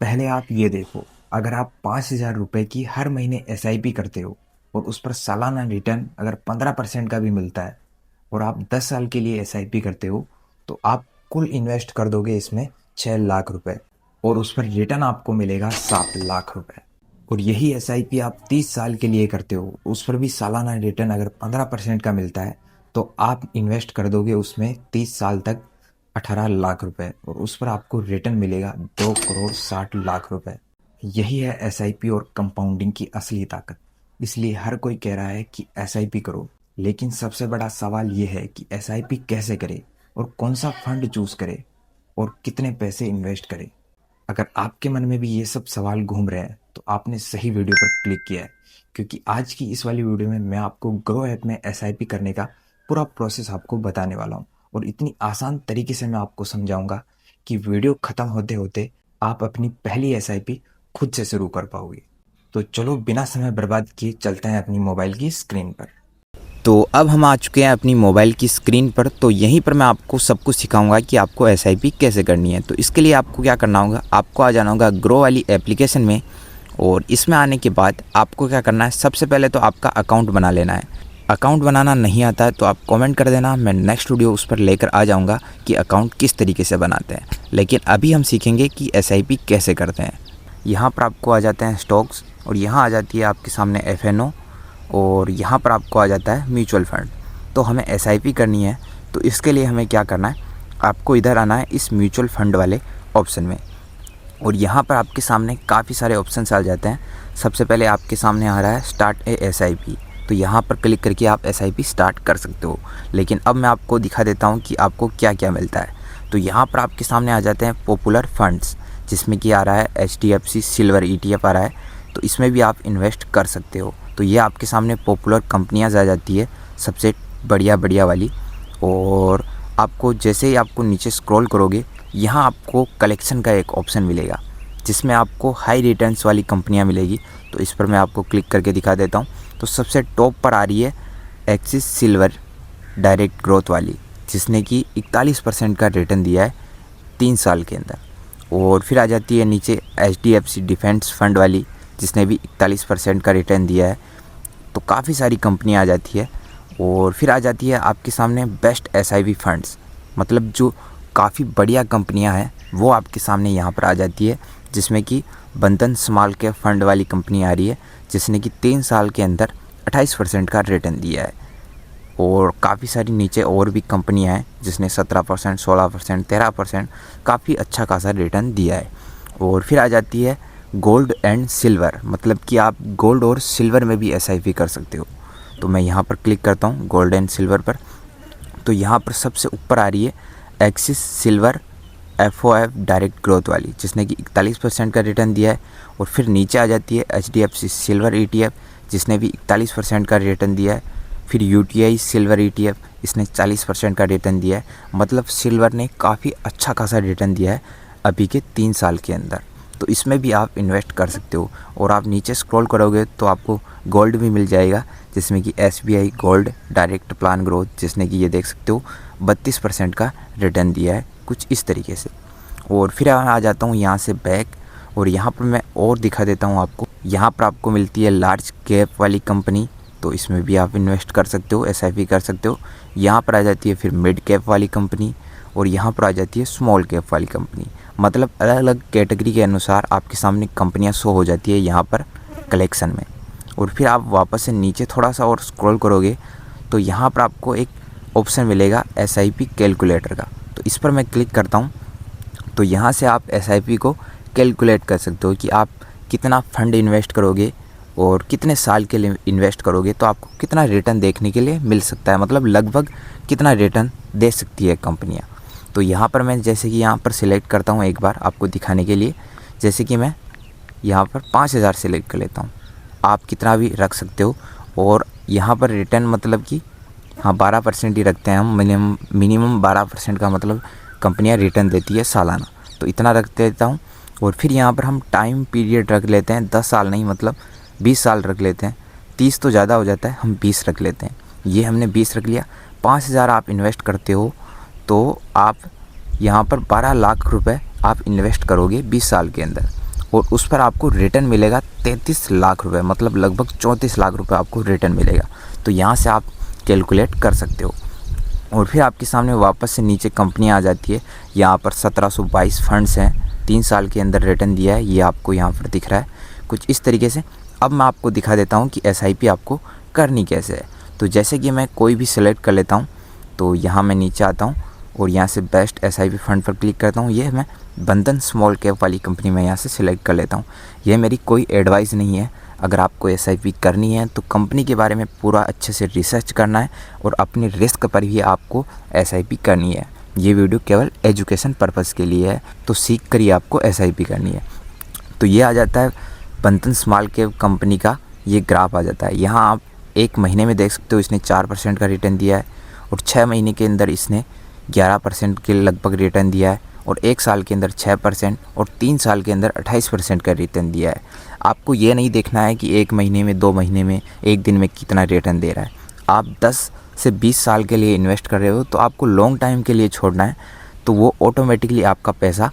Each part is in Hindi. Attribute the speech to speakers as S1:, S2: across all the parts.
S1: पहले आप ये देखो, अगर आप 5,000 रुपये की हर महीने एसआईपी करते हो और उस पर सालाना रिटर्न अगर 15% का भी मिलता है और आप 10 साल के लिए एसआईपी करते हो तो आप कुल इन्वेस्ट कर दोगे इसमें 6 लाख रुपए और उस पर रिटर्न आपको मिलेगा 7 लाख रुपए। और यही एसआईपी आप 30 साल के लिए करते हो, उस पर भी सालाना रिटर्न अगर 15% का मिलता है तो आप इन्वेस्ट कर दोगे उसमें 30 साल तक 18 लाख रुपए और उस पर आपको रिटर्न मिलेगा 2,60,00,000 रुपए। यही है एसआईपी और कंपाउंडिंग की असली ताकत। इसलिए हर कोई कह रहा है कि एसआईपी करो, लेकिन सबसे बड़ा सवाल ये है कि एसआईपी कैसे करे और कौन सा फंड चूज करे और कितने पैसे इन्वेस्ट करे। अगर आपके मन में भी ये सब सवाल घूम रहे हैं तो आपने सही वीडियो पर क्लिक किया है, क्योंकि आज की इस वाली वीडियो में मैं आपको ग्रो ऐप में एसआईपी करने का पूरा प्रोसेस आपको बताने वाला हूँ और इतनी आसान तरीके से मैं आपको समझाऊंगा कि वीडियो ख़त्म होते होते आप अपनी पहली एसआईपी खुद से शुरू कर पाओगे। तो चलो बिना समय बर्बाद किए चलते हैं अपनी मोबाइल की स्क्रीन पर।
S2: तो अब हम आ चुके हैं अपनी मोबाइल की स्क्रीन पर। तो यहीं पर मैं आपको सब कुछ सिखाऊंगा कि आपको एसआईपी कैसे करनी है। तो इसके लिए आपको क्या करना होगा, आपको आ जाना होगा ग्रो वाली एप्लीकेशन में। और इसमें आने के बाद आपको क्या करना है, सबसे पहले तो आपका अकाउंट बना लेना है। अकाउंट बनाना नहीं आता है तो आप कमेंट कर देना, मैं नेक्स्ट वीडियो उस पर लेकर आ जाऊँगा कि अकाउंट किस तरीके से बनाते हैं। लेकिन अभी हम सीखेंगे कि एसआईपी कैसे करते हैं। यहाँ पर आपको आ जाते हैं स्टॉक्स और यहाँ आ जाती है आपके सामने एफएनओ और यहाँ पर आपको आ जाता है म्यूचुअल फंड। तो हमें एसआईपी करनी है तो इसके लिए हमें क्या करना है, आपको इधर आना है इस म्यूचुअल फंड वाले ऑप्शन में। और यहाँ पर आपके सामने काफ़ी सारे ऑप्शंस आ जाते हैं। सबसे पहले आपके सामने आ रहा है स्टार्ट ए एसआईपी। तो यहाँ पर क्लिक करके आप एसआईपी स्टार्ट कर सकते हो। लेकिन अब मैं आपको दिखा देता हूँ कि आपको क्या क्या मिलता है। तो यहाँ पर आपके सामने आ जाते हैं पॉपुलर फंड्स, जिसमें कि आ रहा है एचडीएफसी सिल्वर ईटीएफ आ रहा है। तो इसमें भी आप इन्वेस्ट कर सकते हो। तो ये आपके सामने पॉपुलर कंपनियां आ जाती है सबसे बढ़िया वाली। और आपको जैसे ही आपको नीचे स्क्रॉल करोगे, यहाँ आपको कलेक्शन का एक ऑप्शन मिलेगा जिसमें आपको हाई रिटर्न्स वाली कंपनियां मिलेगी। तो इस पर मैं आपको क्लिक करके दिखा देता हूँ। तो सबसे टॉप पर आ रही है एक्सिस सिल्वर डायरेक्ट ग्रोथ वाली, जिसने कि 41% का रिटर्न दिया है 3 साल के अंदर। और फिर आ जाती है नीचे एचडीएफसी डिफेंस फंड वाली, जिसने भी 41% का रिटर्न दिया है। तो काफ़ी सारी कंपनियां आ जाती है। और फिर आ जाती है आपके सामने बेस्ट एसआईपी फंड्स, मतलब जो काफ़ी बढ़िया कंपनियां हैं वो आपके सामने यहाँ पर आ जाती है, जिसमें कि बंधन स्मॉल कैप फंड वाली कंपनी आ रही है, जिसने कि 3 साल के अंदर 28% का रिटर्न दिया है। और काफ़ी सारी नीचे और भी कंपनियां हैं जिसने 17%, 16%, 13% काफ़ी अच्छा खासा रिटर्न दिया है। और फिर आ जाती है गोल्ड एंड सिल्वर, मतलब कि आप गोल्ड और सिल्वर में भी एसआईपी कर सकते हो। तो मैं यहाँ पर क्लिक करता हूँ गोल्ड एंड सिल्वर पर। तो यहाँ पर सबसे ऊपर आ रही है axis silver FOF direct growth वाली, जिसने कि 41% का रिटर्न दिया है। और फिर नीचे आ जाती है एचडीएफसी सिल्वर ईटीएफ, जिसने भी 41% का रिटर्न दिया है। फिर यूटीआई सिल्वर ईटीएफ, इसने 40% का रिटर्न दिया है। मतलब सिल्वर ने काफ़ी अच्छा खासा रिटर्न दिया है अभी के 3 साल के अंदर। तो इसमें भी आप इन्वेस्ट कर सकते हो। और आप नीचे स्क्रॉल करोगे तो आपको गोल्ड भी मिल जाएगा, जिसमें कि SBI gold direct plan growth, जिसने कि ये देख सकते हो 32% का रिटर्न दिया है, कुछ इस तरीके से। और फिर आ जाता हूँ यहाँ से बैक, और यहाँ पर मैं और दिखा देता हूँ आपको। यहाँ पर आपको मिलती है लार्ज कैप वाली कंपनी, तो इसमें भी आप इन्वेस्ट कर सकते हो, एसआईपी कर सकते हो। यहाँ पर आ जाती है फिर मिड कैप वाली कंपनी, और यहाँ पर आ जाती है स्मॉल कैप वाली कंपनी। मतलब अलग अलग कैटेगरी के अनुसार आपके सामने कंपनियां शो हो जाती है यहाँ पर कलेक्शन में। और फिर आप वापस से नीचे थोड़ा सा और स्क्रॉल करोगे तो यहाँ पर आपको एक ऑप्शन मिलेगा एसआईपी कैलकुलेटर का। तो इस पर मैं क्लिक करता हूँ। तो यहाँ से आप एसआईपी को कैलकुलेट कर सकते हो कि आप कितना फ़ंड इन्वेस्ट करोगे और कितने साल के लिए इन्वेस्ट करोगे तो आपको कितना रिटर्न देखने के लिए मिल सकता है, मतलब लगभग कितना रिटर्न दे सकती है कंपनियाँ। तो यहाँ पर मैं जैसे कि यहाँ पर सिलेक्ट करता हूँ एक बार आपको दिखाने के लिए। जैसे कि मैं यहाँ पर 5,000 सिलेक्ट कर लेता हूँ, आप कितना भी रख सकते हो। और यहाँ पर रिटर्न मतलब कि हाँ 12% ही रखते हैं हम, मिनिमम 12% का मतलब कंपनियाँ रिटर्न देती है सालाना, तो इतना रख देता हूँ। और फिर यहाँ पर हम टाइम पीरियड रख लेते हैं 10 साल नहीं, मतलब 20 साल रख लेते हैं। 30 तो ज़्यादा हो जाता है, हम 20 रख लेते हैं। ये हमने 20 रख लिया। 5,000 आप इन्वेस्ट करते हो तो आप यहाँ पर 12 लाख रुपए आप इन्वेस्ट करोगे 20 साल के अंदर। और उस पर आपको रिटर्न मिलेगा 33 लाख रुपए, मतलब लगभग 34 लाख रुपए आपको रिटर्न मिलेगा। तो यहाँ से आप कैलकुलेट कर सकते हो। और फिर आपके सामने वापस से नीचे कंपनी आ जाती है। यहाँ पर 1722 फंड्स हैं, 3 साल के अंदर रिटर्न दिया है, ये आपको यहाँ पर दिख रहा है कुछ इस तरीके से। अब मैं आपको दिखा देता हूँ कि SIP आपको करनी कैसे है। तो जैसे कि मैं कोई भी सिलेक्ट कर लेता हूँ, तो यहाँ मैं नीचे आता हूँ और यहाँ से बेस्ट SIP फंड पर क्लिक करता हूँ। ये मैं बंधन स्मॉल कैप वाली कंपनी में यहाँ से सिलेक्ट कर लेता हूँ। यह मेरी कोई एडवाइस नहीं है। अगर आपको SIP करनी है तो कंपनी के बारे में पूरा अच्छे से रिसर्च करना है और अपने रिस्क पर भी आपको SIP करनी है। ये वीडियो केवल एजुकेशन पर्पज़ के लिए है, तो सीख कर ही आपको SIP करनी है। तो ये आ जाता है बंधन स्मॉल कैप कंपनी का ये ग्राफ आ जाता है। यहाँ आप 1 महीने में देख सकते हो इसने 4% का रिटर्न दिया है, और 6 महीने के अंदर इसने 11% के लगभग रिटर्न दिया है, और 1 साल के अंदर 6% और 3 साल के अंदर 28% का रिटर्न दिया है। आपको ये नहीं देखना है कि 1 महीने में, 2 महीने में, 1 दिन में कितना रिटर्न दे रहा है। आप 10 से 20 साल के लिए इन्वेस्ट कर रहे हो तो आपको लॉन्ग टाइम के लिए छोड़ना है, तो वो ऑटोमेटिकली आपका पैसा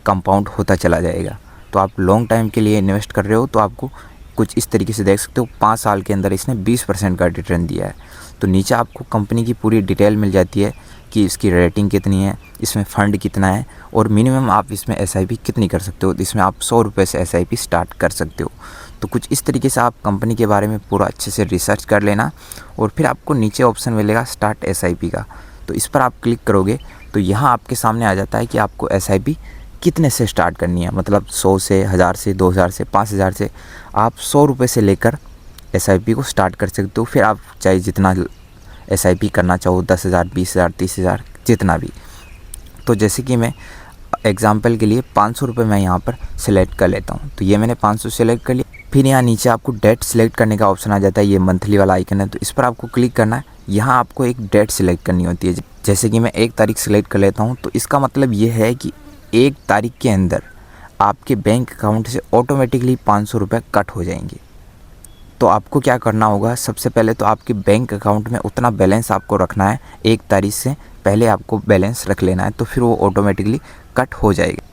S2: कंपाउंड होता चला जाएगा। तो आप लॉन्ग टाइम के लिए इन्वेस्ट कर रहे हो तो आपको कुछ इस तरीके से देख सकते हो 5 साल के अंदर इसने 20% का रिटर्न दिया है। तो नीचे आपको कंपनी की पूरी डिटेल मिल जाती है कि इसकी रेटिंग कितनी है, इसमें फ़ंड कितना है, और मिनिमम आप इसमें SIP कितनी कर सकते हो। तो इसमें आप 100 रुपये से SIP स्टार्ट कर सकते हो। तो कुछ इस तरीके से आप कंपनी के बारे में पूरा अच्छे से रिसर्च कर लेना, और फिर आपको नीचे ऑप्शन मिलेगा स्टार्ट SIP का। तो इस पर आप क्लिक करोगे तो यहाँ आपके सामने आ जाता है कि आपको SIP कितने से स्टार्ट करनी है, मतलब 100 से, 1000 से, 2000 से, 5000 से। आप 100 रुपये से लेकर SIP को स्टार्ट कर सकते हो। फिर आप चाहे जितना SIP करना चाहो, 10,000, 20,000, 30,000, जितना भी। तो जैसे कि मैं एग्जांपल के लिए 500 रुपये मैं यहाँ पर सिलेक्ट कर लेता हूँ। तो ये मैंने 500 सिलेक्ट कर लिया। फिर यहाँ नीचे आपको डेट सिलेक्ट करने का ऑप्शन आ जाता है, ये मंथली वाला आइकन है, तो इस पर आपको क्लिक करना है। यहाँ आपको एक डेट सिलेक्ट करनी होती है। जैसे कि मैं 1 तारीख सिलेक्ट कर लेता हूँ, तो इसका मतलब ये है कि 1 तारीख के अंदर आपके बैंक अकाउंट से ऑटोमेटिकली 500 रुपये कट हो जाएंगे। तो आपको क्या करना होगा, सबसे पहले तो आपके बैंक अकाउंट में उतना बैलेंस आपको रखना है। 1 तारीख से पहले आपको बैलेंस रख लेना है, तो फिर वो ऑटोमेटिकली कट हो जाएगा।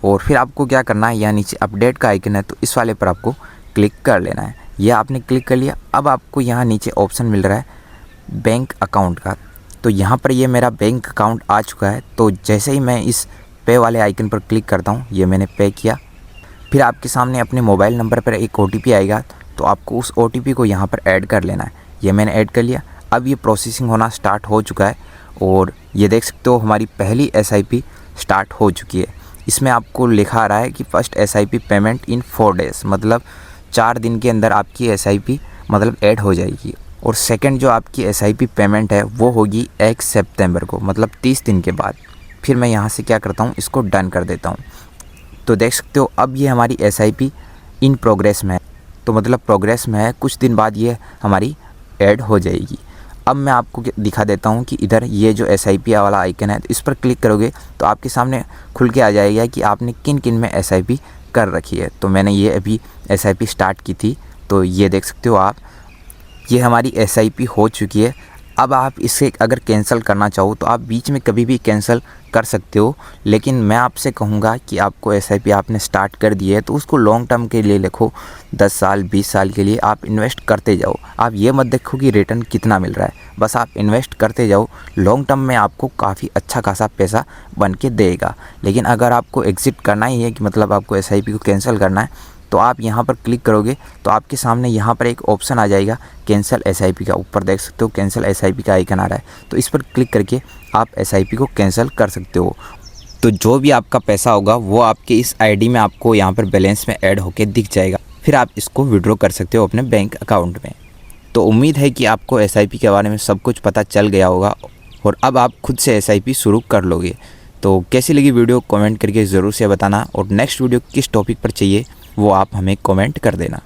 S2: और फिर आपको क्या करना है, यहाँ नीचे अपडेट का आइकन है, तो इस वाले पर आपको क्लिक कर लेना है। यह आपने क्लिक कर लिया। अब आपको यहाँ नीचे ऑप्शन मिल रहा है बैंक अकाउंट का। तो यहाँ पर ये मेरा बैंक अकाउंट आ चुका है। तो जैसे ही मैं इस पे वाले आइकन पर क्लिक करता हूँ, ये मैंने पे किया। फिर आपके सामने अपने मोबाइल नंबर पर एक OTP आएगा, तो आपको उस OTP को यहाँ पर ऐड कर लेना है। ये मैंने ऐड कर लिया। अब ये प्रोसेसिंग होना स्टार्ट हो चुका है, और ये देख सकते हो हमारी पहली SIP स्टार्ट हो चुकी है। इसमें आपको लिखा आ रहा है कि first SIP payment in 4 days, मतलब 4 दिन के अंदर आपकी SIP मतलब ऐड हो जाएगी। और सेकंड जो आपकी SIP पेमेंट है वो होगी 1 सितंबर को, मतलब 30 दिन के बाद। फिर मैं यहाँ से क्या करता हूँ, इसको डन कर देता हूँ। तो देख सकते हो अब ये हमारी SIP इन प्रोग्रेस में है, तो मतलब प्रोग्रेस में है, कुछ दिन बाद ये हमारी ऐड हो जाएगी। अब मैं आपको दिखा देता हूँ कि इधर ये जो SIP वाला आइकन है, तो इस पर क्लिक करोगे तो आपके सामने खुल के आ जाएगा कि आपने किन किन में SIP कर रखी है। तो मैंने ये अभी SIP स्टार्ट की थी, तो ये देख सकते हो आप, ये हमारी SIP हो चुकी है। अब आप इसे अगर कैंसिल करना चाहो तो आप बीच में कभी भी कैंसिल कर सकते हो, लेकिन मैं आपसे कहूँगा कि आपको SIP आपने स्टार्ट कर दी है तो उसको लॉन्ग टर्म के लिए लिखो। 10 साल 20 साल के लिए आप इन्वेस्ट करते जाओ। आप ये मत देखो कि रिटर्न कितना मिल रहा है, बस आप इन्वेस्ट करते जाओ। लॉन्ग टर्म में आपको काफ़ी अच्छा खासा पैसा बन के देगा। लेकिन अगर आपको एग्ज़िट करना ही है कि मतलब आपको SIP को कैंसिल करना है, तो आप यहाँ पर क्लिक करोगे तो आपके सामने यहाँ पर एक ऑप्शन आ जाएगा कैंसिल SIP का। ऊपर देख सकते हो कैंसिल SIP का आइकन आ रहा है, तो इस पर क्लिक करके आप SIP को कैंसिल कर सकते हो। तो जो भी आपका पैसा होगा वो आपके इस ID में आपको यहाँ पर बैलेंस में ऐड होके दिख जाएगा। फिर आप इसको विड्रॉ कर सकते हो अपने बैंक अकाउंट में। तो उम्मीद है कि आपको SIP के बारे में सब कुछ पता चल गया होगा, और अब आप खुद से SIP शुरू कर लोगे। तो कैसी लगी वीडियो कमेंट करके ज़रूर से बताना, और नेक्स्ट वीडियो किस टॉपिक पर चाहिए वो आप हमें कमेंट कर देना।